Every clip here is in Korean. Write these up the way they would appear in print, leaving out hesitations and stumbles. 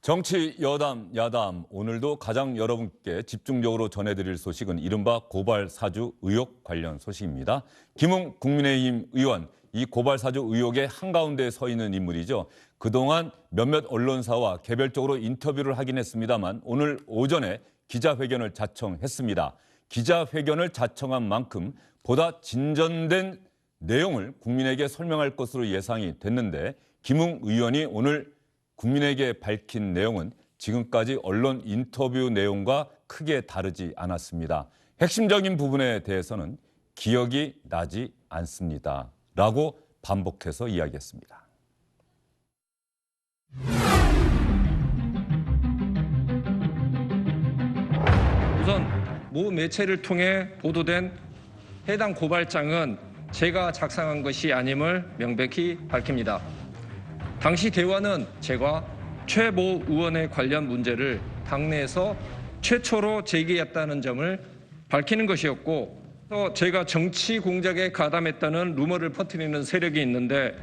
정치 여담 야담 오늘도 가장 여러분께 집중적으로 전해드릴 소식은 이른바 고발 사주 의혹 관련 소식입니다. 김웅 국민의힘 의원, 이 고발 사주 의혹의 한가운데에 서 있는 인물이죠. 그동안 몇몇 언론사와 개별적으로 인터뷰를 하긴 했습니다만 오늘 오전에 기자회견을 자청했습니다. 기자회견을 자청한 만큼 보다 진전된 내용을 국민에게 설명할 것으로 예상이 됐는데 김웅 의원이 오늘 국민에게 밝힌 내용은 지금까지 언론 인터뷰 내용과 크게 다르지 않았습니다. 핵심적인 부분에 대해서는 기억이 나지 않습니다. 라고 반복해서 이야기했습니다. 우선 모 매체를 통해 보도된 해당 고발장은 제가 작성한 것이 아님을 명백히 밝힙니다. 당시 대화는 제가 최 모 의원의 관련 문제를 당내에서 최초로 제기했다는 점을 밝히는 것이었고, 또 제가 정치 공작에 가담했다는 루머를 퍼뜨리는 세력이 있는데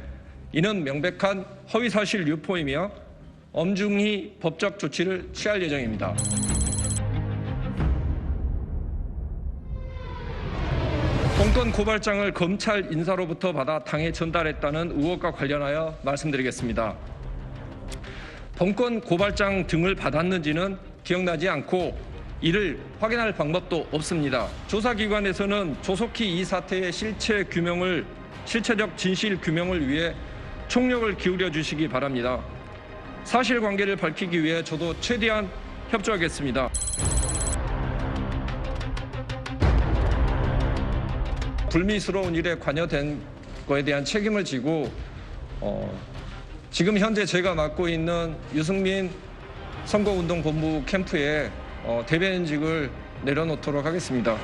이는 명백한 허위사실 유포이며 엄중히 법적 조치를 취할 예정입니다. 본건 고발장을 검찰 인사로부터 받아 당에 전달했다는 의혹과 관련하여 말씀드리겠습니다. 본건 고발장 등을 받았는지는 기억나지 않고 이를 확인할 방법도 없습니다. 조사기관에서는 조속히 이 사태의 실체적 진실 규명을 위해 총력을 기울여 주시기 바랍니다. 사실관계를 밝히기 위해 저도 최대한 협조하겠습니다. 불미스러운 일에 관여된 거에 대한 책임을 지고 지금 현재 제가 맡고 있는 유승민 선거운동본부 캠프에 대변인직을 내려놓도록 하겠습니다.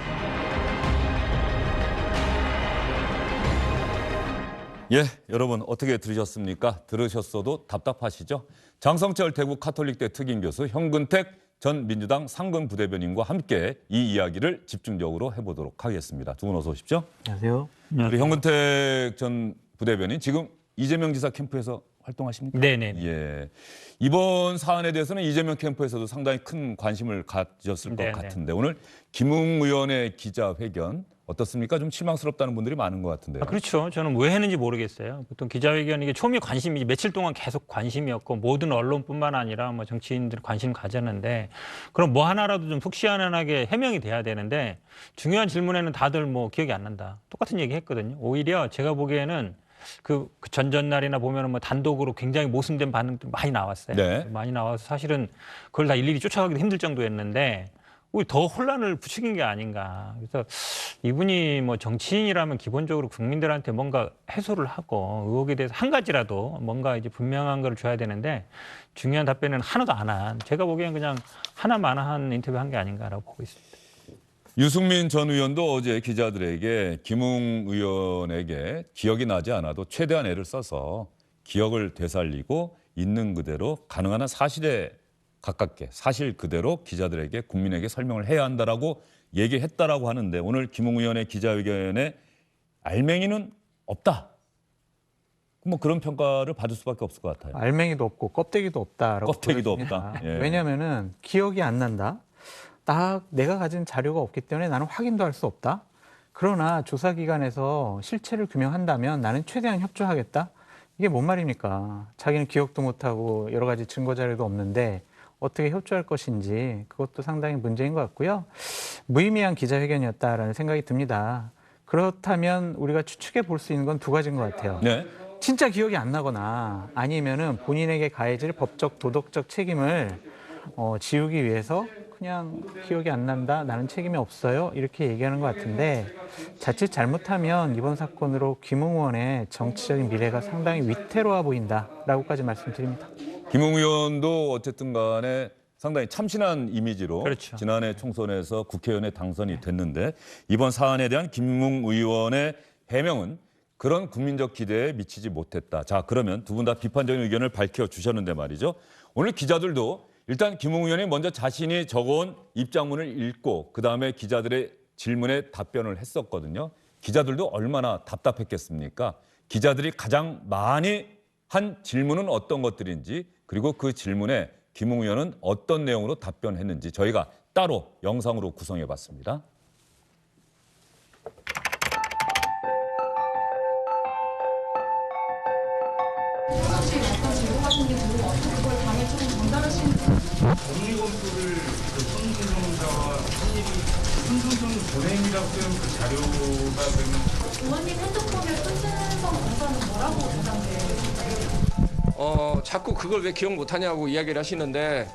예, 여러분 어떻게 들으셨습니까? 들으셨어도 답답하시죠? 장성철 대구 카톨릭대 특임교수, 현근택 전 민주당 상근 부대변인과 함께 이 이야기를 집중적으로 해보도록 하겠습니다. 두 분 어서 오십시오. 안녕하세요. 우리 현근택 전 부대변인, 지금 이재명 지사 캠프에서 활동하십니까? 네네. 예. 이번 사안에 대해서는 이재명 캠프에서도 상당히 큰 관심을 가졌을 것 같은데 오늘 김웅 의원의 기자회견 어떻습니까? 좀 실망스럽다는 분들이 많은 것 같은데요. 그렇죠. 저는 왜 했는지 모르겠어요. 보통 기자회견 이게 초미의 관심이 며칠 동안 계속 관심이었고 모든 언론뿐만 아니라 뭐 정치인들 관심 가졌는데 그럼 뭐 하나라도 좀 속 시원하게 해명이 돼야 되는데 중요한 질문에는 다들 뭐 기억이 안 난다. 똑같은 얘기 했거든요. 오히려 제가 보기에는 그 전전날이나 보면은 뭐 단독으로 굉장히 모순된 반응도 많이 나왔어요. 네. 많이 나와서 사실은 그걸 다 일일이 쫓아가기도 힘들 정도였는데 오히려 더 혼란을 부추긴 게 아닌가. 그래서 이분이 뭐 정치인이라면 기본적으로 국민들한테 뭔가 해소를 하고 의혹에 대해서 한 가지라도 뭔가 이제 분명한 걸 줘야 되는데 중요한 답변은 하나도 안 한. 제가 보기엔 그냥 하나만한 인터뷰 한 게 아닌가라고 보고 있습니다. 유승민 전 의원도 어제 기자들에게 김웅 의원에게 기억이 나지 않아도 최대한 애를 써서 기억을 되살리고 있는 그대로 가능한 한 사실에 가깝게 사실 그대로 기자들에게 국민에게 설명을 해야 한다라고 얘기했다라고 하는데 오늘 김웅 의원의 기자회견에 알맹이는 없다. 뭐 그런 평가를 받을 수밖에 없을 것 같아요. 알맹이도 없고 껍데기도 없다라고 껍데기도 보여집니다. 없다. 예. 왜냐하면은 기억이 안 난다. 딱 내가 가진 자료가 없기 때문에 나는 확인도 할 수 없다. 그러나 조사기관에서 실체를 규명한다면 나는 최대한 협조하겠다. 이게 뭔 말입니까? 자기는 기억도 못하고 여러 가지 증거 자료도 없는데 어떻게 협조할 것인지 그것도 상당히 문제인 것 같고요. 무의미한 기자회견이었다라는 생각이 듭니다. 그렇다면 우리가 추측해 볼 수 있는 건 두 가지인 것 같아요. 네. 진짜 기억이 안 나거나 아니면은 본인에게 가해질 법적 도덕적 책임을 지우기 위해서 그냥 기억이 안 난다, 나는 책임이 없어요 이렇게 얘기하는 것 같은데 자칫 잘못하면 이번 사건으로 김웅 의원의 정치적인 미래가 상당히 위태로워 보인다라고까지 말씀드립니다. 김웅 의원도 어쨌든 간에 상당히 참신한 이미지로 그렇죠. 지난해 총선에서 국회의원에 당선이 됐는데 이번 사안에 대한 김웅 의원의 해명은 그런 국민적 기대에 미치지 못했다. 자, 그러면 두 분 다 비판적인 의견을 밝혀주셨는데 말이죠. 오늘 기자들도 일단 김웅 의원이 먼저 자신이 적어온 입장문을 읽고 그다음에 기자들의 질문에 답변을 했었거든요. 기자들도 얼마나 답답했겠습니까? 기자들이 가장 많이 한 질문은 어떤 것들인지 그리고 그 질문에 김웅 의원은 어떤 내용으로 답변했는지 저희가 따로 영상으로 구성해봤습니다. 혹시 어떤 제보 같은 게 들어와서 그걸 당에 좀 전달하시는 법리검토를 손준성자와 손준성 본행이라고 쓰는 그 자료가 되면 의원님 핸드폰에 손준성 검사는 뭐라고 저장돼요? 자꾸 그걸 왜 기억 못하냐고 이야기를 하시는데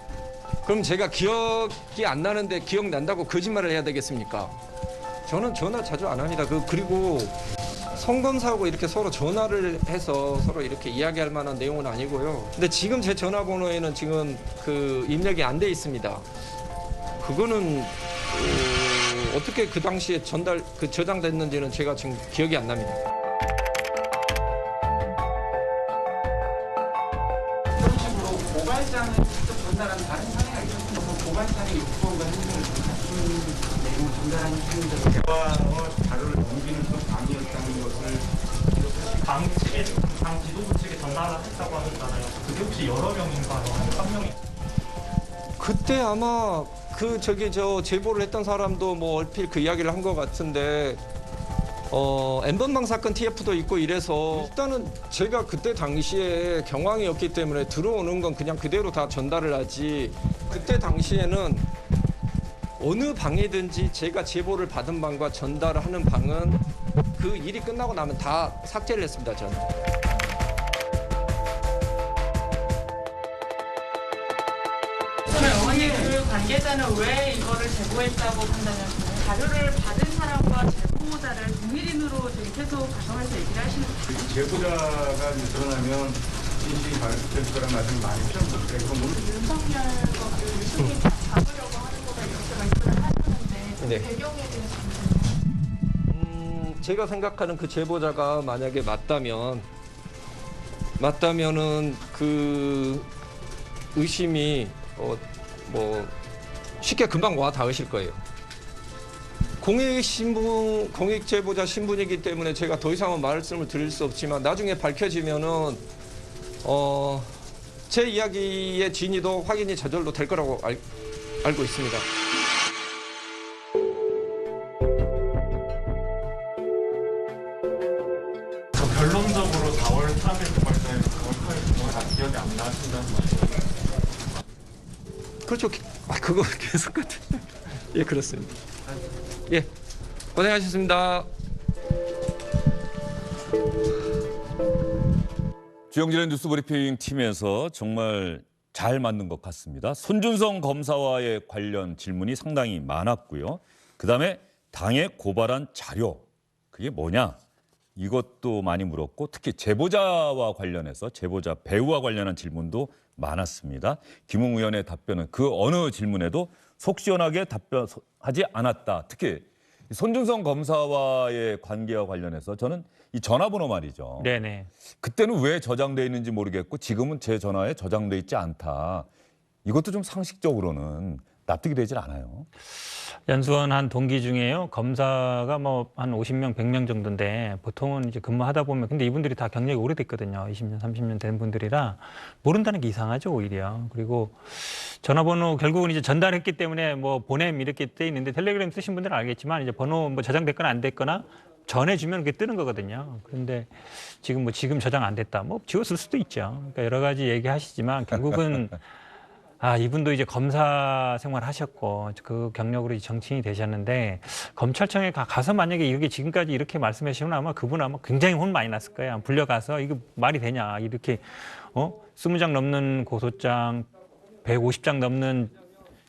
그럼 제가 기억이 안 나는데 기억난다고 거짓말을 해야 되겠습니까? 저는 전화 자주 안 합니다. 그리고 성검사하고 이렇게 서로 전화를 해서 서로 이렇게 이야기할 만한 내용은 아니고요. 근데 지금 제 전화번호에는 지금 그 입력이 안 돼 있습니다. 그거는 어떻게 그 당시에 저장됐는지는 제가 지금 기억이 안 납니다. 그런 식으로 고발장을 직접 전달하는 다른 사례가 있었고 고발장의 요건과 행동을 갖춘 내용을 전달하는 행위자가 대화와 자료를 넘기는 그 방이었다는 것을 당 지도부 측에 전달했다고 하셨잖아요. 그게 혹시 여러 명인가요? 아니면 한 명이? 그때 아마 저 제보를 했던 사람도 뭐 얼핏 그 이야기를 한 것 같은데 N번방 사건 TF도 있고 이래서 일단은 제가 그때 당시에 경황이었기 때문에 들어오는 건 그냥 그대로 다 전달을 하지 그때 당시에는 어느 방이든지 제가 제보를 받은 방과 전달하는 방은 그 일이 끝나고 나면 다 삭제를 했습니다, 저는. 그러면 어머니 그 관계자는 왜 이거를 제보했다고 판단하시나요? 자료를 받은 사람과 제보자를 동일인으로 지금 계속 가정해서 얘기를 하시는 거예요. 그 제보자가 이제 드러나면 진실이 밝혀질 거란 말씀을 많이 하셨는데 그건 오늘 윤석열과 그 유승민 잡으려고 하는 거다 이렇게 말씀을 하셨는데 그 네. 배경에 대해서 제가 생각하는 그 제보자가 만약에 맞다면은 그 의심이 뭐 쉽게 금방 와 닿으실 거예요. 공익 제보자 신분이기 때문에 제가 더 이상은 말씀을 드릴 수 없지만 나중에 밝혀지면은 제 이야기의 진위도 확인이 저절로 될 거라고 알고 있습니다. 결론적으로 4월 3일 고발자에 정확하게 그동안 다 기억이 안 나신다는 말이에요. 그렇죠. 그거 계속 같은. 예, 그렇습니다. 예, 고생하셨습니다. 주영진의 뉴스브리핑 팀에서 정말 잘 맞는 것 같습니다. 손준성 검사와의 관련 질문이 상당히 많았고요. 그다음에 당에 고발한 자료, 그게 뭐냐? 이것도 많이 물었고 특히 제보자와 관련해서 제보자 배우와 관련한 질문도 많았습니다. 김웅 의원의 답변은 그 어느 질문에도 속 시원하게 답변하지 않았다. 특히 손준성 검사와의 관계와 관련해서 저는 이 전화번호 말이죠. 네네. 그때는 왜 저장돼 있는지 모르겠고 지금은 제 전화에 저장돼 있지 않다. 이것도 좀 상식적으로는 납득이 되질 않아요. 연수원 동기 중에요. 검사가 뭐 한 50명, 100명 정도인데 보통은 이제 근무하다 보면 근데 이분들이 다 경력이 오래됐거든요. 20년, 30년 된 분들이라 모른다는 게 이상하죠, 오히려. 그리고 전화번호 결국은 이제 전달했기 때문에 뭐 보냄 이렇게 돼 있는데 텔레그램 쓰신 분들은 알겠지만 이제 번호 뭐 저장됐거나 안 됐거나 전해주면 그게 뜨는 거거든요. 그런데 지금 저장 안 됐다. 뭐 지웠을 수도 있죠. 그러니까 여러 가지 얘기하시지만 결국은 이분도 이제 검사 생활 하셨고 그 경력으로 이제 정치인이 되셨는데 검찰청에 가서 만약에 이게 지금까지 이렇게 말씀하시면 아마 그분 아마 굉장히 혼 많이 났을 거예요. 불려가서 이거 말이 되냐 이렇게 20장 넘는 고소장 150장 넘는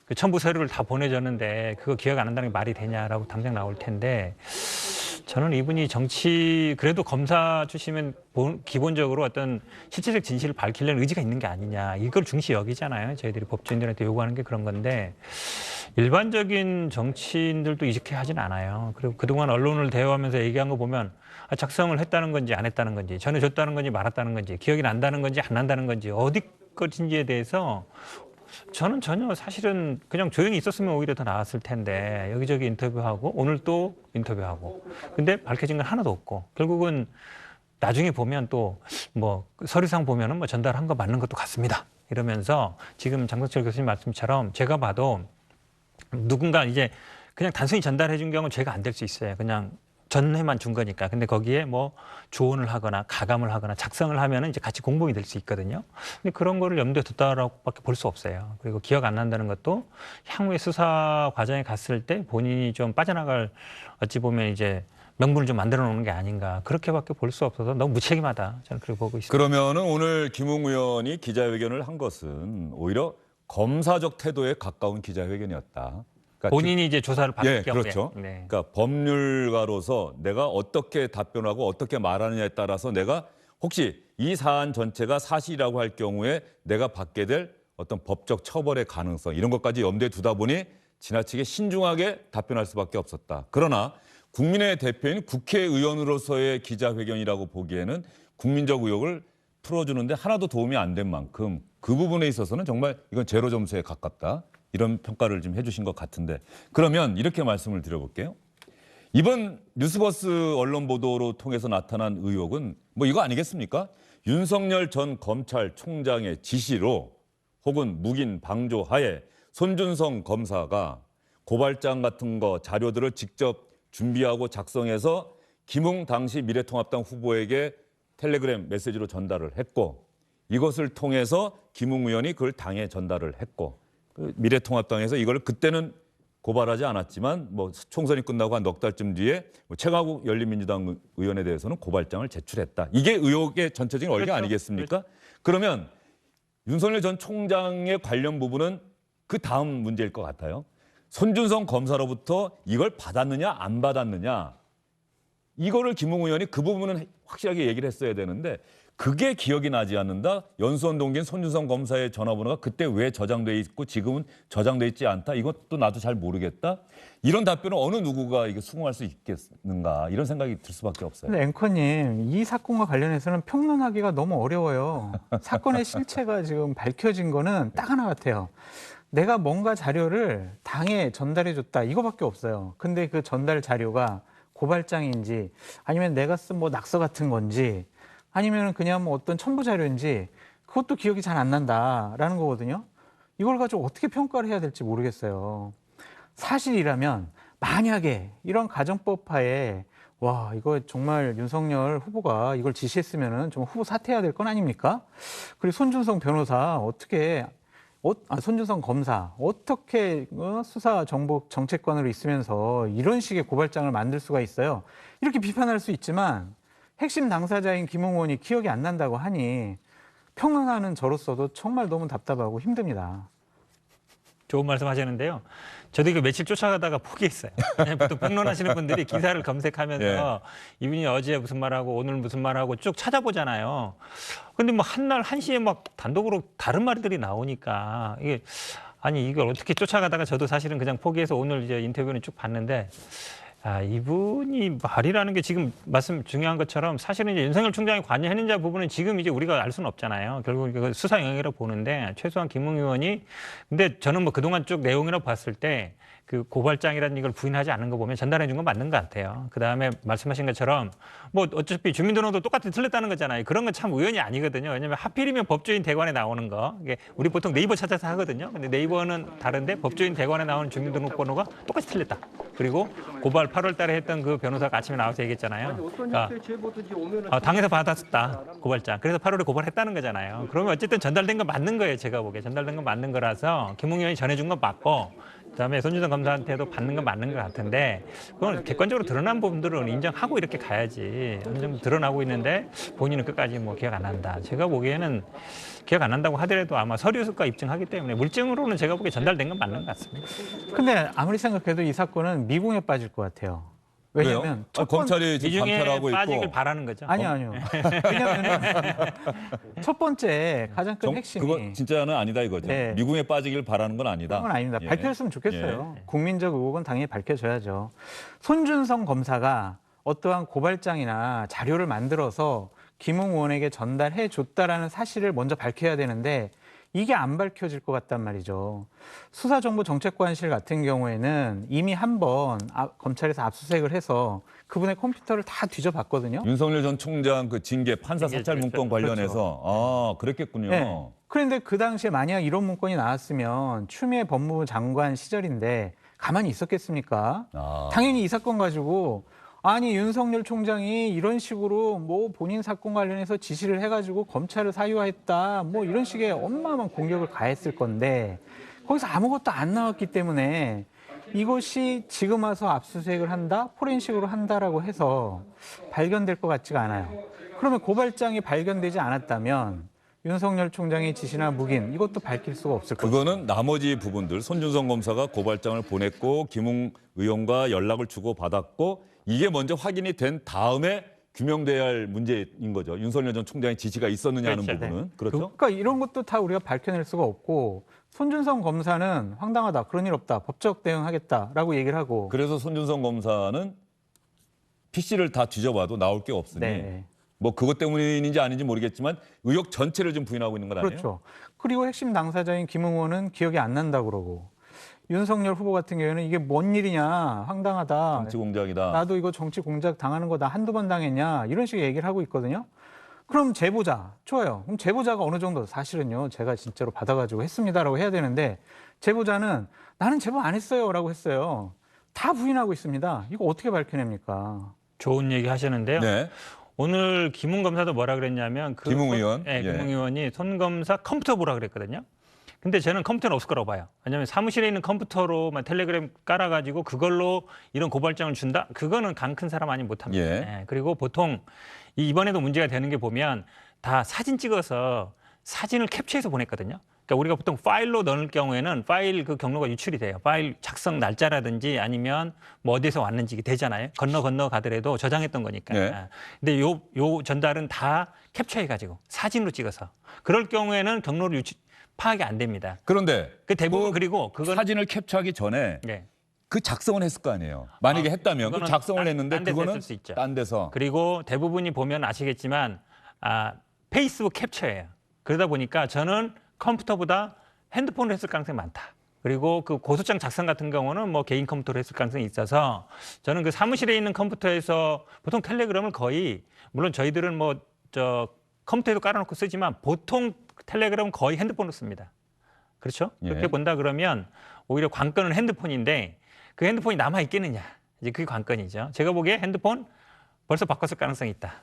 그 첨부 서류를 다 보내줬는데 그거 기억 안 한다는 게 말이 되냐라고 당장 나올 텐데 저는 이분이 그래도 검사 출신이면 기본적으로 어떤 실체적 진실을 밝히려는 의지가 있는 게 아니냐. 이걸 중시 여기잖아요. 저희들이 법조인들한테 요구하는 게 그런 건데 일반적인 정치인들도 이렇게 하진 않아요. 그리고 그동안 언론을 대화하면서 얘기한 거 보면 작성을 했다는 건지 안 했다는 건지 전해줬다는 건지 말았다는 건지 기억이 난다는 건지 안 난다는 건지 어디 것인지에 대해서 저는 전혀 사실은 그냥 조용히 있었으면 오히려 더 나았을 텐데 여기저기 인터뷰하고 오늘 또 인터뷰하고 근데 밝혀진 건 하나도 없고 결국은 나중에 보면 또 뭐 서류상 보면은 뭐 전달한 거 맞는 것도 같습니다. 이러면서 지금 장성철 교수님 말씀처럼 제가 봐도 누군가 이제 그냥 단순히 전달해 준 경우는 죄가 안 될 수 있어요. 그냥 전해만 준 거니까. 근데 거기에 뭐 조언을 하거나 가감을 하거나 작성을 하면은 이제 같이 공범이 될 수 있거든요. 근데 그런 거를 염두에 뒀다라고밖에 볼 수 없어요. 그리고 기억 안 난다는 것도 향후에 수사 과정에 갔을 때 본인이 좀 빠져나갈 어찌 보면 이제 명분을 좀 만들어 놓는 게 아닌가 그렇게밖에 볼 수 없어서 너무 무책임하다 저는 그렇게 보고 있습니다. 그러면은 오늘 김웅 의원이 기자회견을 한 것은 오히려 검사적 태도에 가까운 기자회견이었다. 그러니까 본인이 이제 조사를 받을 예, 경우에. 그렇죠. 네. 그러니까 법률가로서 내가 어떻게 답변하고 어떻게 말하느냐에 따라서 내가 혹시 이 사안 전체가 사실이라고 할 경우에 내가 받게 될 어떤 법적 처벌의 가능성 이런 것까지 염두에 두다 보니 지나치게 신중하게 답변할 수밖에 없었다. 그러나 국민의 대표인 국회의원으로서의 기자회견이라고 보기에는 국민적 의혹을 풀어주는데 하나도 도움이 안 된 만큼 그 부분에 있어서는 정말 이건 제로 점수에 가깝다. 이런 평가를 좀 해주신 것 같은데 그러면 이렇게 말씀을 드려볼게요. 이번 뉴스버스 언론 보도로 통해서 나타난 의혹은 뭐 이거 아니겠습니까? 윤석열 전 검찰총장의 지시로 혹은 묵인 방조하에 손준성 검사가 고발장 같은 거 자료들을 직접 준비하고 작성해서 김웅 당시 미래통합당 후보에게 텔레그램 메시지로 전달을 했고 이것을 통해서 김웅 의원이 그걸 당에 전달을 했고 미래통합당에서 이걸 그때는 고발하지 않았지만 뭐 총선이 끝나고 한 넉 달쯤 뒤에 최강욱 열린민주당 의원에 대해서는 고발장을 제출했다. 이게 의혹의 전체적인 원리 그렇죠. 아니겠습니까? 그러면 윤석열 전 총장의 관련 부분은 그 다음 문제일 것 같아요. 손준성 검사로부터 이걸 받았느냐 안 받았느냐 이거를 김웅 의원이 그 부분은 확실하게 얘기를 했어야 되는데 그게 기억이 나지 않는다. 연수원 동기인 손준성 검사의 전화번호가 그때 왜 저장돼 있고 지금은 저장돼 있지 않다. 이것도 나도 잘 모르겠다. 이런 답변을 어느 누구가 이게 수긍할 수 있겠는가 이런 생각이 들 수밖에 없어요. 근데 앵커님, 이 사건과 관련해서는 평론하기가 너무 어려워요. 사건의 실체가 지금 밝혀진 거는 딱 하나 같아요. 내가 뭔가 자료를 당에 전달해줬다 이거밖에 없어요. 근데 그 전달 자료가 고발장인지 아니면 내가 쓴 뭐 낙서 같은 건지 아니면 그냥 뭐 어떤 첨부 자료인지 그것도 기억이 잘 안 난다라는 거거든요. 이걸 가지고 어떻게 평가를 해야 될지 모르겠어요. 사실이라면 만약에 이런 가정법 하에 와 이거 정말 윤석열 후보가 이걸 지시했으면은 좀 후보 사퇴해야 될 건 아닙니까? 그리고 손준성 변호사 어떻게 손준성 검사 어떻게 수사 정보 정책관으로 있으면서 이런 식의 고발장을 만들 수가 있어요. 이렇게 비판할 수 있지만 핵심 당사자인 김웅 의원이 기억이 안 난다고 하니 평론하는 저로서도 정말 너무 답답하고 힘듭니다. 좋은 말씀 하시는데요. 저도 이거 며칠 쫓아가다가 포기했어요. 보통 평론하시는 분들이 기사를 검색하면서 이분이 어제 무슨 말하고 오늘 무슨 말하고 쭉 찾아보잖아요. 근데 뭐 한날 1시에 막 단독으로 다른 말들이 나오니까 이게 아니 이걸 어떻게 쫓아가다가 저도 사실은 그냥 포기해서 오늘 이제 인터뷰는 쭉 봤는데 아, 이분이 말이라는 게 지금 말씀 중요한 것처럼 사실은 이제 윤석열 총장이 관여했는지 부분은 지금 이제 우리가 알 수는 없잖아요. 결국 이거 수사 영역이라고 보는데 최소한 김웅 의원이 근데 저는 뭐 그동안 쭉 내용이라고 봤을 때 그 고발장이라는 이걸 부인하지 않는 거 보면 전달해 준 건 맞는 것 같아요. 그다음에 말씀하신 것처럼 뭐 어차피 주민등록도 똑같이 틀렸다는 거잖아요. 그런 건 참 우연이 아니거든요. 왜냐하면 하필이면 법조인 대관에 나오는 거. 이게 우리 보통 네이버 찾아서 하거든요. 근데 네이버는 다른데 법조인 대관에 나오는 주민등록번호가 똑같이 틀렸다. 그리고 고발 8월 달에 했던 그 변호사가 아침에 나와서 얘기했잖아요. 그러니까 당에서 받았었다. 고발장. 그래서 8월에 고발했다는 거잖아요. 그러면 어쨌든 전달된 건 맞는 거예요. 제가 보기에. 전달된 건 맞는 거라서 김웅 의원이 전해준 건 맞고 그다음에 손준성 검사한테도 받는 건 맞는 것 같은데 그건 객관적으로 드러난 부분들은 인정하고 이렇게 가야지 어느 정도 드러나고 있는데 본인은 끝까지 뭐 기억 안 난다. 제가 보기에는 기억 안 난다고 하더라도 아마 서류가 입증하기 때문에 물증으로는 제가 보기에 전달된 건 맞는 것 같습니다. 근데 아무리 생각해도 이 사건은 미궁에 빠질 것 같아요. 왜냐하면 검찰이 지금 이중에 감찰하고 빠지길 있고 바라는 거죠. 아니요. 왜냐하면 첫 번째 가장 큰 핵심이 그거 진짜는 아니다 이거죠. 네. 미궁에 빠지길 바라는 건 아니다. 그건 아닙니다. 예. 밝혀졌으면 좋겠어요. 국민적 의혹은 당연히 밝혀져야죠. 손준성 검사가 어떠한 고발장이나 자료를 만들어서 김웅 의원에게 전달해 줬다라는 사실을 먼저 밝혀야 되는데 이게 안 밝혀질 것 같단 말이죠. 수사정보정책관실 같은 경우에는 이미 한번 검찰에서 압수수색을 해서 그분의 컴퓨터를 다 뒤져봤거든요. 윤석열 전 총장 그 징계 판사 사찰 문건 관련해서 아 그랬겠군요. 네. 그런데 그 당시에 만약 이런 문건이 나왔으면 추미애 법무부 장관 시절인데 가만히 있었겠습니까? 아. 당연히 이 사건 가지고 아니 윤석열 총장이 이런 식으로 뭐 본인 사건 관련해서 지시를 해가지고 검찰을 사유화했다 뭐 이런 식의 어마어마한 공격을 가했을 건데 거기서 아무것도 안 나왔기 때문에 이것이 지금 와서 압수수색을 한다, 포렌식으로 한다라고 해서 발견될 것 같지가 않아요. 그러면 고발장이 발견되지 않았다면 윤석열 총장의 지시나 묵인 이것도 밝힐 수가 없을 거예요. 그거는 나머지 부분들 손준성 검사가 고발장을 보냈고 김웅 의원과 연락을 주고 받았고 이게 먼저 확인이 된 다음에 규명돼야 할 문제인 거죠. 윤석열 전 총장의 지시가 있었느냐 하는 그렇죠. 부분은. 그렇죠? 그러니까 이런 것도 다 우리가 밝혀낼 수가 없고 손준성 검사는 황당하다. 그런 일 없다. 법적 대응하겠다라고 얘기를 하고. 그래서 손준성 검사는 PC를 다 뒤져봐도 나올 게 없으니 네. 뭐 그것 때문인지 아닌지 모르겠지만 의혹 전체를 좀 부인하고 있는 건 아니에요? 그렇죠. 그리고 핵심 당사자인 김웅호는 기억이 안 난다 그러고 윤석열 후보 같은 경우에는 이게 뭔 일이냐 황당하다. 정치 공작이다. 나도 이거 정치 공작 당하는 거다. 한두 번 당했냐 이런 식의 얘기를 하고 있거든요. 그럼 제보자 좋아요. 그럼 제보자가 어느 정도 사실은요 제가 진짜로 받아가지고 했습니다라고 해야 되는데 제보자는 나는 제보 안 했어요라고 했어요. 다 부인하고 있습니다. 이거 어떻게 밝혀냅니까? 좋은 얘기 하시는데요. 네. 오늘 김웅 검사도 뭐라 그랬냐면 김웅 의원? 네, 예. 김웅 의원이 손 검사 컴퓨터 보라 그랬거든요. 근데 저는 컴퓨터는 없을 거라고 봐요. 왜냐하면 사무실에 있는 컴퓨터로만 텔레그램 깔아가지고 그걸로 이런 고발장을 준다? 그거는 강 큰 사람 아니면 못합니다. 예. 예, 그리고 보통 이번에도 문제가 되는 게 보면 다 사진 찍어서 사진을 캡처해서 보냈거든요. 그러니까 우리가 보통 파일로 넣을 경우에는 파일 그 경로가 유출이 돼요. 파일 작성 날짜라든지 아니면 뭐 어디서 왔는지 되잖아요. 건너 가더라도 저장했던 거니까. 네. 근데 요 전달은 다 캡처해가지고 사진으로 찍어서 그럴 경우에는 경로를 파악이 안 됩니다. 그런데 그 대부분 그리고 그건 사진을 캡처하기 전에 네. 그 작성은 했을 거 아니에요. 만약에 했다면 그 그거는 작성을 했는데 딴 데서 그거는 했을 수 있죠. 딴 데서. 그리고 대부분이 보면 아시겠지만 페이스북 캡처예요. 그러다 보니까 저는 컴퓨터보다 핸드폰으로 했을 가능성이 많다. 그리고 그 고소장 작성 같은 경우는 뭐 개인 컴퓨터로 했을 가능성이 있어서 저는 그 사무실에 있는 컴퓨터에서 보통 텔레그램을 거의 물론 저희들은 뭐 컴퓨터에도 깔아놓고 쓰지만 보통 텔레그램은 거의 핸드폰으로 씁니다. 그렇죠? 예. 그렇게 본다 그러면 오히려 관건은 핸드폰인데 그 핸드폰이 남아 있겠느냐 이제 그게 관건이죠. 제가 보기에 핸드폰 벌써 바꿨을 가능성이 있다.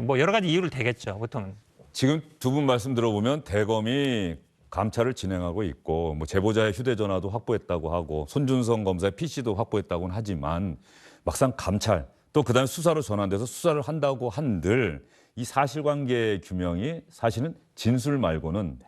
뭐 여러 가지 이유를 대겠죠. 보통. 지금 두 분 말씀 들어보면 대검이 감찰을 진행하고 있고 뭐 제보자의 휴대전화도 확보했다고 하고 손준성 검사의 PC도 확보했다고는 하지만 막상 감찰 또 그다음에 수사로 전환돼서 수사를 한다고 한들 이 사실관계 규명이 사실은 진술 말고는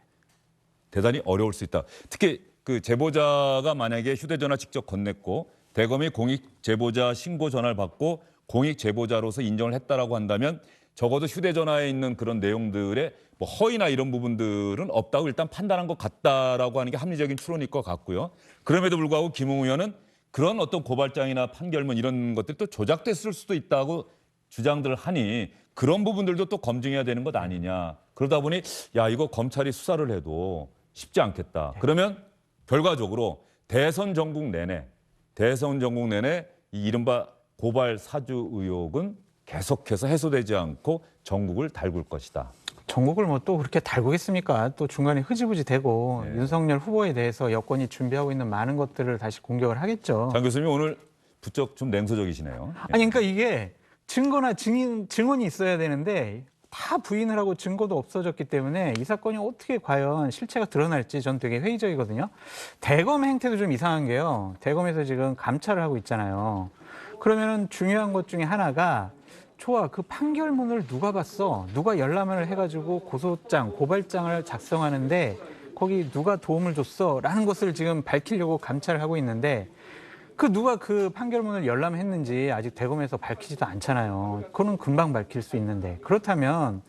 대단히 어려울 수 있다. 특히 그 제보자가 만약에 휴대전화 직접 건넸고 대검이 공익 제보자 신고 전화를 받고 공익 제보자로서 인정을 했다라고 한다면 적어도 휴대전화에 있는 그런 내용들의 뭐 허위나 이런 부분들은 없다고 일단 판단한 것 같다라고 하는 게 합리적인 추론일 것 같고요. 그럼에도 불구하고 김웅 의원은 그런 어떤 고발장이나 판결문 이런 것들이 또 조작됐을 수도 있다고 주장들을 하니 그런 부분들도 또 검증해야 되는 것 아니냐. 그러다 보니 야 이거 검찰이 수사를 해도 쉽지 않겠다. 그러면 결과적으로 대선 전국 내내 이 이른바 고발 사주 의혹은 계속해서 해소되지 않고 전국을 달굴 것이다. 전국을 뭐 또 그렇게 달구겠습니까? 또 중간에 흐지부지 되고 네. 윤석열 후보에 대해서 여권이 준비하고 있는 많은 것들을 다시 공격을 하겠죠. 장 교수님 오늘 부쩍 좀 냉소적이시네요. 아니 그러니까 이게 증거나 증언이 있어야 되는데 다 부인을 하고 증거도 없어졌기 때문에 이 사건이 어떻게 과연 실체가 드러날지 전 되게 회의적이거든요. 대검 행태도 좀 이상한 게요. 대검에서 지금 감찰을 하고 있잖아요. 그러면은 중요한 것 중에 하나가 좋아, 그 판결문을 누가 봤어? 누가 열람을 해가지고 고발장을 작성하는데 거기 누가 도움을 줬어? 라는 것을 지금 밝히려고 감찰을 하고 있는데 그 누가 그 판결문을 열람했는지 아직 대검에서 밝히지도 않잖아요. 그거는 금방 밝힐 수 있는데 그렇다면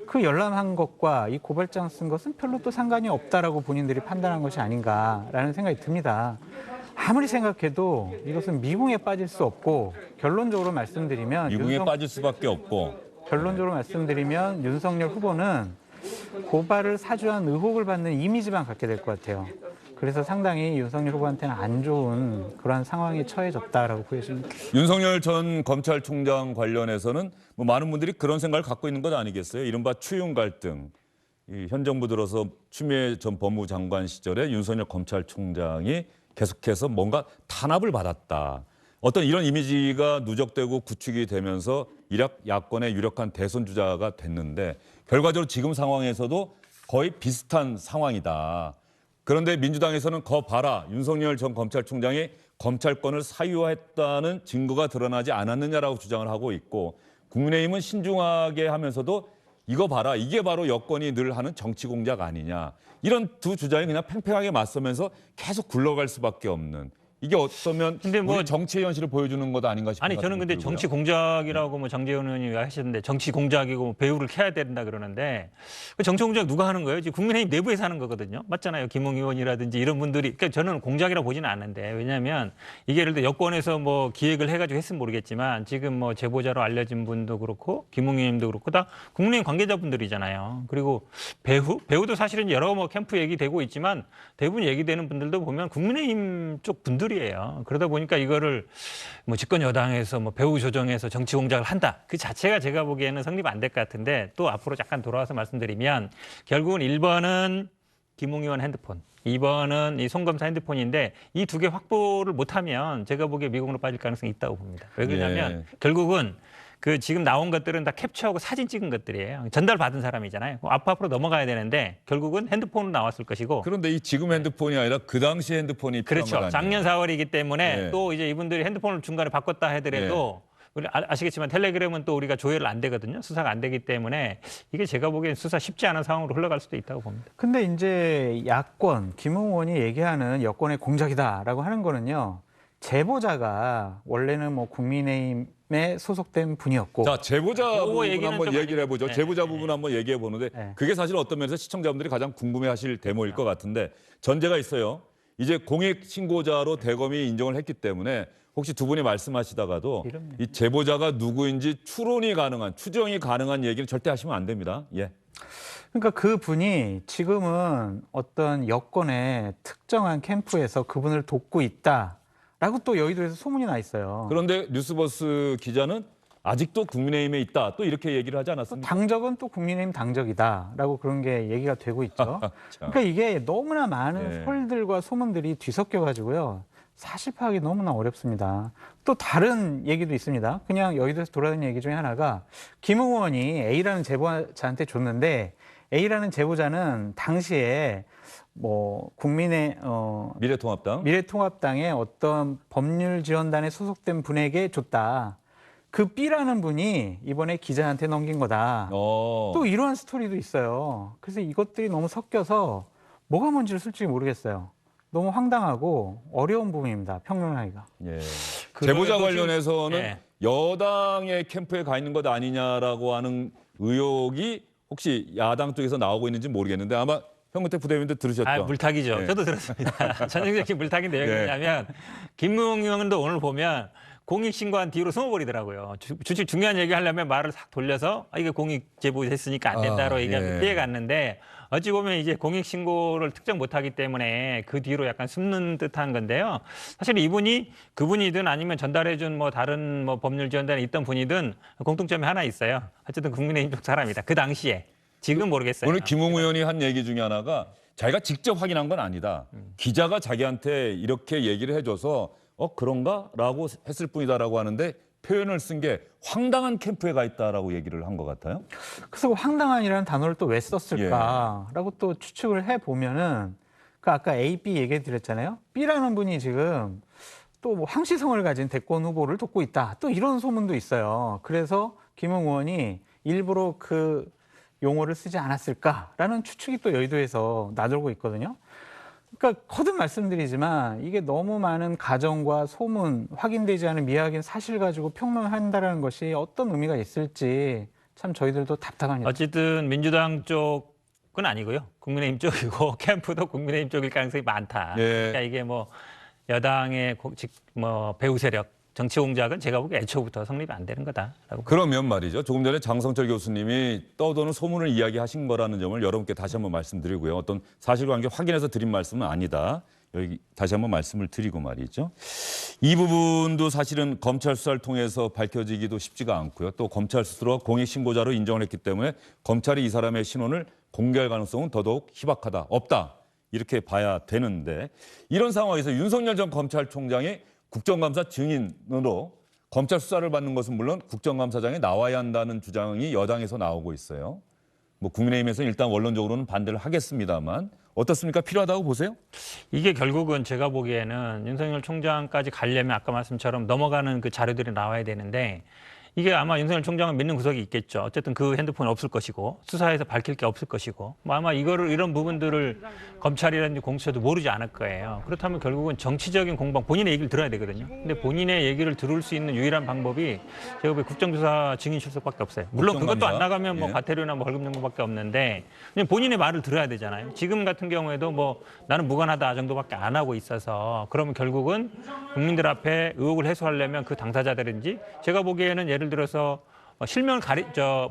그 열람한 것과 이 고발장 쓴 것은 별로 또 상관이 없다라고 본인들이 판단한 것이 아닌가라는 생각이 듭니다. 아무리 생각해도 이것은 미궁에 빠질 수 없고 미궁에 빠질 수밖에 없고 결론적으로 말씀드리면 윤석열 후보는 고발을 사주한 의혹을 받는 이미지만 갖게 될 것 같아요. 그래서 상당히 윤석열 후보한테는 안 좋은 그러한 상황에 처해졌다라고 보여집니다. 윤석열 전 검찰총장 관련해서는 뭐 많은 분들이 그런 생각을 갖고 있는 것 아니겠어요? 이른바 추윤 갈등. 현 정부 들어서 추미애 전 법무장관 시절에 윤석열 검찰총장이 계속해서 뭔가 탄압을 받았다. 어떤 이런 이미지가 누적되고 구축이 되면서 야권의 유력한 대선 주자가 됐는데 결과적으로 지금 상황에서도 거의 비슷한 상황이다. 그런데 민주당에서는 거 봐라. 윤석열 전 검찰총장이 검찰권을 사유화했다는 증거가 드러나지 않았느냐라고 주장을 하고 있고 국민의힘은 신중하게 하면서도 이거 봐라. 이게 바로 여권이 늘 하는 정치 공작 아니냐. 이런 두 주장이 그냥 팽팽하게 맞서면서 계속 굴러갈 수밖에 없는. 이게 어쩌면 근데 뭐 우리 정치의 현실을 보여주는 것 아닌가 싶은 아니 저는 근데 정치 공작이라고 뭐 장제원 의원이 하시는데 정치 공작이고 뭐 배우를 캐야 된다 그러는데 그 정치 공작 누가 하는 거예요? 지금 국민의힘 내부에서 하는 거거든요. 맞잖아요. 김웅 의원이라든지 이런 분들이. 그러니까 저는 공작이라고 보지는 않는데 왜냐하면 이게 예를 들어 여권에서 뭐 기획을 해가지고 했으면 모르겠지만 지금 뭐 제보자로 알려진 분도 그렇고 김웅 의원님도 그렇고 다 국민의힘 관계자분들이잖아요. 그리고 배우도 사실은 여러 뭐 캠프 얘기되고 있지만 대부분 얘기되는 분들도 보면 국민의힘 쪽 분들 이에요. 그러다 보니까 이거를 뭐 집권 여당에서 뭐 배후 조정해서 정치 공작을 한다. 그 자체가 제가 보기에는 성립 안 될 것 같은데 또 앞으로 잠깐 돌아와서 말씀드리면 결국은 1번은 김웅 의원 핸드폰, 2번은 이 송 검사 핸드폰인데 이 두 개 확보를 못하면 제가 보기에 미국으로 빠질 가능성이 있다고 봅니다. 왜 그러냐면 결국은 그 지금 나온 것들은 다 캡처하고 사진 찍은 것들이에요. 전달받은 사람이잖아요. 앞으로 넘어가야 되는데 결국은 핸드폰으로 나왔을 것이고. 그런데 이 지금 핸드폰이 아니라 그 당시 핸드폰이 그렇죠. 작년 4월이기 때문에 네. 또 이제 이분들이 핸드폰을 중간에 바꿨다 하더라도 우리 아시겠지만 텔레그램은 또 우리가 조회를 안 되거든요. 수사가 안 되기 때문에 이게 제가 보기엔 수사 쉽지 않은 상황으로 흘러갈 수도 있다고 봅니다. 근데 이제 야권, 김웅 의원이 얘기하는 여권의 공작이다라고 하는 거는요. 제보자가 원래는 뭐 국민의힘에 소속된 분이었고. 자, 제보자 부분 얘기는 한번 좀 얘기를 해보죠. 네, 제보자 네. 부분 한번 얘기해 보는데 네. 그게 사실 어떤 면에서 시청자분들이 가장 궁금해하실 대목일 것 같은데 전제가 있어요. 이제 공익 신고자로 대검이 인정을 했기 때문에 혹시 두 분이 말씀하시다가도 이 제보자가 누구인지 추론이 가능한, 추정이 가능한 얘기는 절대 하시면 안 됩니다. 예. 그러니까 그 분이 지금은 어떤 여권의 특정한 캠프에서 그분을 돕고 있다라고 또 여의도에서 소문이 나 있어요. 그런데 뉴스버스 기자는 아직도 국민의힘에 있다. 또 이렇게 얘기를 하지 않았습니까? 당적은 또 국민의힘 당적이다라고 그런 게 얘기가 되고 있죠. 그러니까 이게 너무나 많은 설들과 소문들이 뒤섞여 가지고요. 사실 파악이 너무나 어렵습니다. 또 다른 얘기도 있습니다. 그냥 여의도에서 돌아다니는 얘기 중에 하나가 김웅 의원이 A라는 제보자한테 줬는데 A라는 제보자는 당시에 뭐 미래통합당의 어떤 법률지원단에 소속된 분에게 줬다. 그 B라는 분이 이번에 기자한테 넘긴 거다. 또 이러한 스토리도 있어요. 그래서 이것들이 너무 섞여서 뭐가 뭔지를 솔직히 모르겠어요. 너무 황당하고 어려운 부분입니다. 평론하기가. 예. 제보자 관련해서는 예. 여당의 캠프에 가 있는 것 아니냐라고 하는 의혹이 혹시 야당 쪽에서 나오고 있는지 모르겠는데 아마 현근택 부대변인도 들으셨죠? 물타기죠. 예. 저도 들었습니다. 전형적인 물타기인데 왜 그러냐면 김웅 의원도 오늘 보면 공익신고한 뒤로 숨어버리더라고요. 중요한 얘기하려면 말을 싹 돌려서 이게 공익 제보했으니까 안 된다로 얘기하면 피해갔는데 어찌 보면 이제 공익신고를 특정 못하기 때문에 그 뒤로 약간 숨는 듯한 건데요. 사실 이분이 그분이든 아니면 전달해준 뭐 다른 뭐 법률지원단에 있던 분이든 공통점이 하나 있어요. 어쨌든 국민의힘 쪽 사람이다. 그 당시에. 지금 모르겠어요. 오늘 김웅 의원이 한 얘기 중에 하나가 자기가 직접 확인한 건 아니다. 기자가 자기한테 이렇게 얘기를 해줘서 그런가? 라고 했을 뿐이다라고 하는데 표현을 쓴 게 황당한 캠프에 가 있다라고 얘기를 한 것 같아요. 그래서 황당한이라는 단어를 또 왜 썼을까라고 또 추측을 해보면은 그 아까 A, B 얘기 드렸잖아요. B라는 분이 지금 또 뭐 황시성을 가진 대권 후보를 돕고 있다. 또 이런 소문도 있어요. 그래서 김웅 의원이 일부러 그 용어를 쓰지 않았을까라는 추측이 또 여의도에서 나돌고 있거든요. 그러니까 거듭 말씀드리지만 이게 너무 많은 가정과 소문, 확인되지 않은 미확인 사실 가지고 평론한다는 것이 어떤 의미가 있을지 참 저희들도 답답합니다. 어쨌든 민주당 쪽은 아니고요. 국민의힘 쪽이고 캠프도 국민의힘 쪽일 가능성이 많다. 예. 그러니까 이게 뭐 여당의 배후 세력 정치 공작은 제가 보기에 애초부터 성립이 안 되는 거다라고. 그러면 말이죠. 조금 전에 장성철 교수님이 떠도는 소문을 이야기하신 거라는 점을 여러분께 다시 한번 말씀드리고요. 어떤 사실관계 확인해서 드린 말씀은 아니다. 여기 다시 한번 말씀을 드리고 말이죠. 이 부분도 사실은 검찰 수사를 통해서 밝혀지기도 쉽지가 않고요. 또 검찰 스스로 공익신고자로 인정을 했기 때문에 검찰이 이 사람의 신원을 공개할 가능성은 더더욱 희박하다. 없다. 이렇게 봐야 되는데 이런 상황에서 윤석열 전 검찰총장이 국정감사 증인으로 검찰 수사를 받는 것은 물론 국정감사장에 나와야 한다는 주장이 여당에서 나오고 있어요. 뭐 국민의힘에서는 일단 원론적으로는 반대를 하겠습니다만 어떻습니까? 필요하다고 보세요? 이게 결국은 제가 보기에는 윤석열 총장까지 가려면 아까 말씀처럼 넘어가는 그 자료들이 나와야 되는데 이게 아마 윤석열 총장은 믿는 구석이 있겠죠. 어쨌든 그 핸드폰이 없을 것이고 수사에서 밝힐 게 없을 것이고 뭐 아마 이런 부분들을 검찰이라든지 공수처도 모르지 않을 거예요. 그렇다면 결국은 정치적인 공방, 본인의 얘기를 들어야 되거든요. 근데 본인의 얘기를 들을 수 있는 유일한 방법이 제가 보기에 국정조사 증인 출석밖에 없어요. 물론 그것도 안 나가면 뭐 과태료나 뭐 벌금 정도밖에 없는데 그냥 본인의 말을 들어야 되잖아요. 지금 같은 경우에도 뭐 나는 무관하다 정도밖에 안 하고 있어서 그러면 결국은 국민들 앞에 의혹을 해소하려면 그 당사자들인지 제가 보기에는 예를 들어서 실명을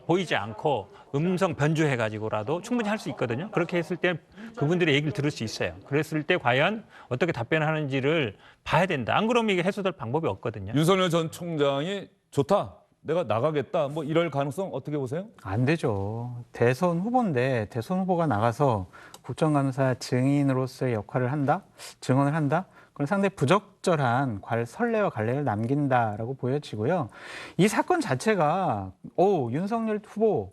보이지 않고 음성 변조해가지고라도 충분히 할 수 있거든요. 그렇게 했을 때 그분들의 얘기를 들을 수 있어요. 그랬을 때 과연 어떻게 답변하는지를 봐야 된다. 안 그러면 이게 해소될 방법이 없거든요. 윤석열 전 총장이 좋다. 내가 나가겠다. 뭐 이럴 가능성 어떻게 보세요? 안 되죠. 대선 후보인데 대선 후보가 나가서 국정감사 증인으로서의 역할을 한다? 증언을 한다? 그건 상당히 부적절한 선례와 관례를 남긴다라고 보여지고요. 이 사건 자체가 윤석열 후보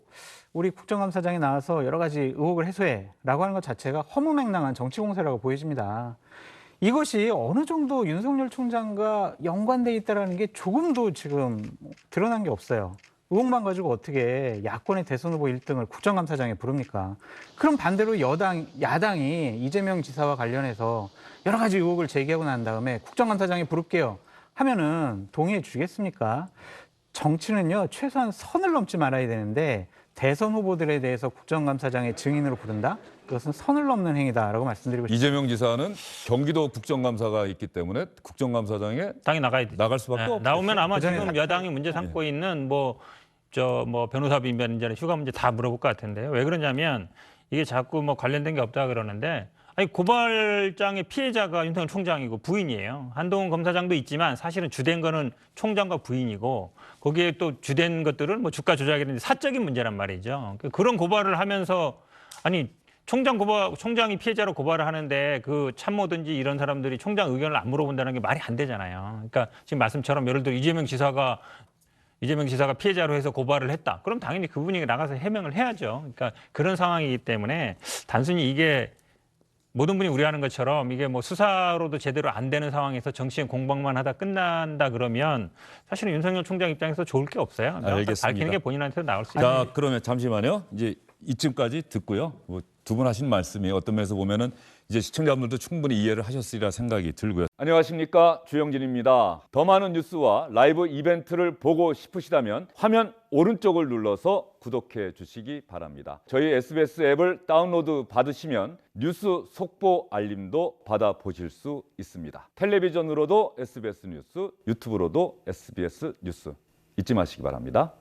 우리 국정감사장이 나와서 여러 가지 의혹을 해소해라고 하는 것 자체가 허무맹랑한 정치 공세라고 보여집니다. 이것이 어느 정도 윤석열 총장과 연관돼 있다는 게 조금도 지금 드러난 게 없어요. 의혹만 가지고 어떻게 야권의 대선 후보 1등을 국정감사장에 부릅니까? 그럼 반대로 야당이 이재명 지사와 관련해서 여러 가지 의혹을 제기하고 난 다음에 국정감사장에 부를게요 하면은 동의해 주겠습니까? 정치는요, 최소한 선을 넘지 말아야 되는데 대선 후보들에 대해서 국정감사장의 증인으로 부른다? 그것은 선을 넘는 행위다라고 말씀드리고 싶습니다. 이재명 지사는 경기도 국정감사가 있기 때문에 국정감사장에 당연히 나가야 되죠. 나갈 수밖에 없죠. 나오면 아마 그전에 지금 여당이 문제 삼고 있는 변호사비 문제나 휴가 문제 다 물어볼 것 같은데요. 왜 그러냐면 이게 자꾸 뭐 관련된 게 없다 그러는데 아니 고발장의 피해자가 윤석열 총장이고 부인이에요. 한동훈 검사장도 있지만 사실은 주된 거는 총장과 부인이고 거기에 또 주된 것들은 뭐 주가 조작이라든지 사적인 문제란 말이죠. 그런 고발을 하면서 아니 총장이 피해자로 고발을 하는데 그 참모든지 이런 사람들이 총장 의견을 안 물어본다는 게 말이 안 되잖아요. 그러니까 지금 말씀처럼 예를 들어 이재명 지사가 피해자로 해서 고발을 했다. 그럼 당연히 그분이 나가서 해명을 해야죠. 그러니까 그런 상황이기 때문에 단순히 이게 모든 분이 우려하는 것처럼 이게 뭐 수사로도 제대로 안 되는 상황에서 정치인 공방만 하다 끝난다 그러면 사실은 윤석열 총장 입장에서 좋을 게 없어요. 알겠습니다. 밝히는 게 본인한테도 나올 수 있는. 자, 그러면 잠시만요. 이제 이쯤까지 듣고요. 두 분 하신 말씀이 어떤 면에서 보면은 이제 시청자분들도 충분히 이해를 하셨으리라 생각이 들고요. 안녕하십니까, 주영진입니다. 더 많은 뉴스와 라이브 이벤트를 보고 싶으시다면 화면 오른쪽을 눌러서 구독해 주시기 바랍니다. 저희 SBS 앱을 다운로드 받으시면 뉴스 속보 알림도 받아보실 수 있습니다. 텔레비전으로도 SBS 뉴스, 유튜브로도 SBS 뉴스 잊지 마시기 바랍니다.